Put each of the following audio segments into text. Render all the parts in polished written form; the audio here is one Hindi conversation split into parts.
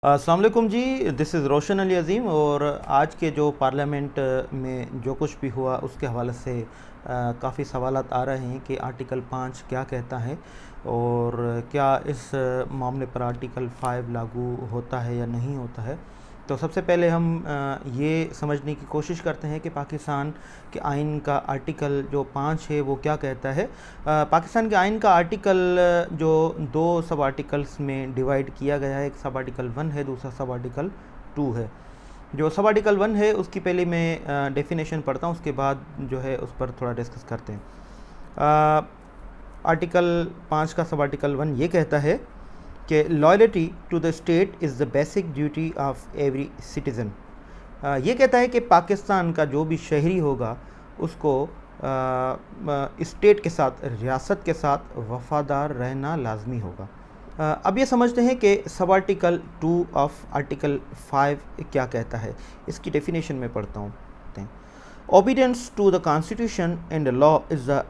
अस्सलाम वालेकुम जी। दिस इज़ रोशन अली अज़ीम और आज के जो पार्लियामेंट में जो कुछ भी हुआ उसके हवाले से काफ़ी सवालात आ रहे हैं कि आर्टिकल 5 क्या कहता है और क्या इस मामले पर आर्टिकल 5 लागू होता है या नहीं होता है। तो सबसे पहले हम ये समझने की कोशिश करते हैं कि पाकिस्तान के आइन का आर्टिकल जो 5 है वो क्या कहता है। पाकिस्तान के आइन का आर्टिकल जो दो सब आर्टिकल्स में डिवाइड किया गया है, एक सब आर्टिकल 1 है, दूसरा सब आर्टिकल 2 है। जो सब आर्टिकल 1 है उसकी पहले मैं डेफिनेशन पढ़ता हूँ, उसके बाद जो है उस पर थोड़ा डिस्कस करते हैं। आर्टिकल 5 का सब आर्टिकल 1 ये कहता है कि loyalty to the state is the basic duty of every citizen. ये कहता है कि पाकिस्तान का जो भी शहरी होगा उसको स्टेट के साथ, रियासत के साथ वफ़ादार रहना लाजमी होगा। अब ये समझते हैं कि सब आर्टिकल 2 ऑफ आर्टिकल 5 क्या कहता है। इसकी डेफिनेशन में पढ़ता हूँ। Obedience to the constitution and law is the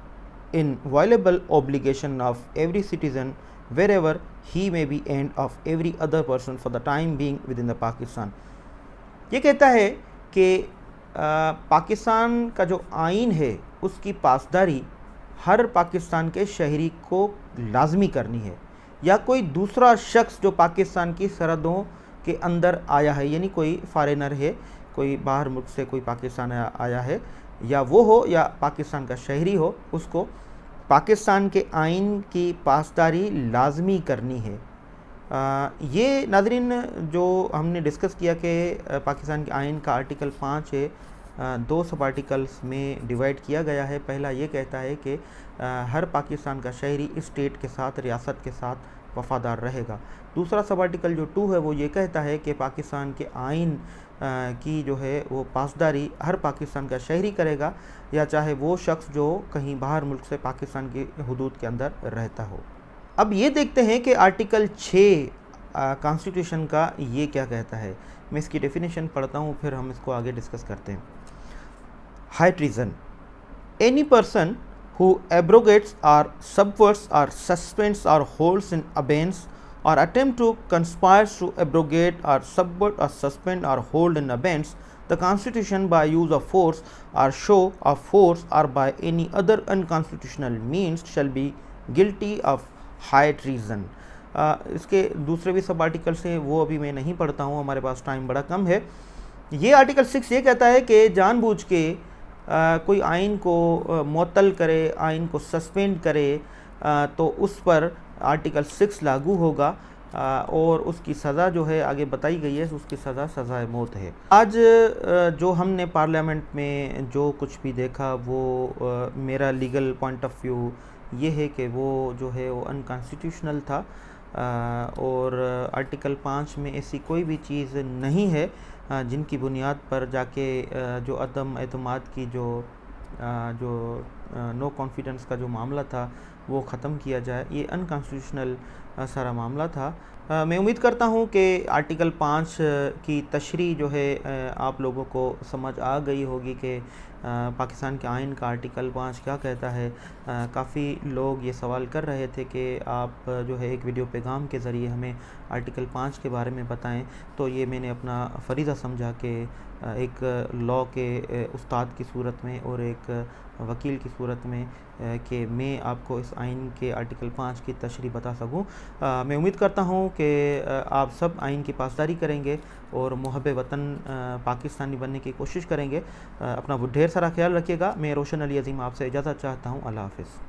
inviolable obligation of every citizen wherever he may be and of every other person for the time being within the Pakistan। ये कहता है कि पाकिस्तान का जो आइन है उसकी पासदारी हर पाकिस्तान के शहरी को लाजमी करनी है, या कोई दूसरा शख्स जो पाकिस्तान की सरहदों के अंदर आया है, यानी कोई फॉरेनर है, कोई बाहर मुल्क से कोई पाकिस्तान आया है, या वो हो या पाकिस्तान का शहरी हो, उसको पाकिस्तान के आइन की पासदारी लाजमी करनी है। ये नाज़रीन जो हमने डिस्कस किया कि पाकिस्तान के आइन का आर्टिकल 5 है, दो सब आर्टिकल्स में डिवाइड किया गया है। पहला ये कहता है कि हर पाकिस्तान का शहरी स्टेट के साथ, रियासत के साथ वफ़ादार रहेगा। दूसरा सब आर्टिकल जो 2 है वो ये कहता है कि पाकिस्तान के आइन की जो है वो पासदारी हर पाकिस्तान का शहरी करेगा, या चाहे वो शख्स जो कहीं बाहर मुल्क से पाकिस्तान की हुदूद के अंदर रहता हो। अब ये देखते हैं कि आर्टिकल 6 कॉन्स्टिट्यूशन का ये क्या कहता है। मैं इसकी डेफिनेशन पढ़ता हूँ, फिर हम इसको आगे डिस्कस करते हैं। High treason, any person who abrogates or subverts or suspends or holds in abeyance or attempt to conspire to abrogate or subvert or suspend or hold in abeyance the constitution by use of force or show of force or by any other unconstitutional means shall be guilty of high treason। इसके दूसरे भी सब आर्टिकल्स हैं, वो अभी मैं नहीं पढ़ता हूँ, हमारे पास टाइम बड़ा कम है। ये आर्टिकल 6 ये कहता है कि जानबूझ के कोई आइन को मुअत्तल करे, आइन को सस्पेंड करे, तो उस पर आर्टिकल 6 लागू होगा और उसकी सज़ा जो है आगे बताई गई है, उसकी सज़ा सज़ाए मौत है। आज जो हमने पार्लियामेंट में जो कुछ भी देखा वो मेरा लीगल पॉइंट ऑफ व्यू ये है कि वो जो है वो अनकॉन्स्टिट्यूशनल था और आर्टिकल 5 में ऐसी कोई भी चीज़ नहीं है जिनकी बुनियाद पर जाके जो अदम एतमाद की जो नो कॉन्फिडेंस का जो मामला था वो ख़त्म किया जाए। ये अनकॉन्स्टिट्यूशनल सारा मामला था। मैं उम्मीद करता हूँ कि आर्टिकल 5 की तशरीह जो है आप लोगों को समझ आ गई होगी कि पाकिस्तान के आइन का आर्टिकल 5 क्या कहता है। काफ़ी लोग ये सवाल कर रहे थे कि आप जो है एक वीडियो पैगाम के ज़रिए हमें आर्टिकल 5 के बारे में बताएं, तो ये मैंने अपना फ़रीज़ा समझा कि एक लॉ के उस्ताद की सूरत में और एक वकील की सूरत में कि मैं आपको इस आइन के आर्टिकल 5 की तशरीह बता सकूं। मैं उम्मीद करता हूं कि आप सब आइन की पासदारी करेंगे और मुहब्बे वतन पाकिस्तानी बनने की कोशिश करेंगे। अपना ढेर सारा ख्याल रखिएगा। मैं रोशन अली अज़ीम आपसे इजाज़त चाहता हूं। अल्लाह हाफ़िज़।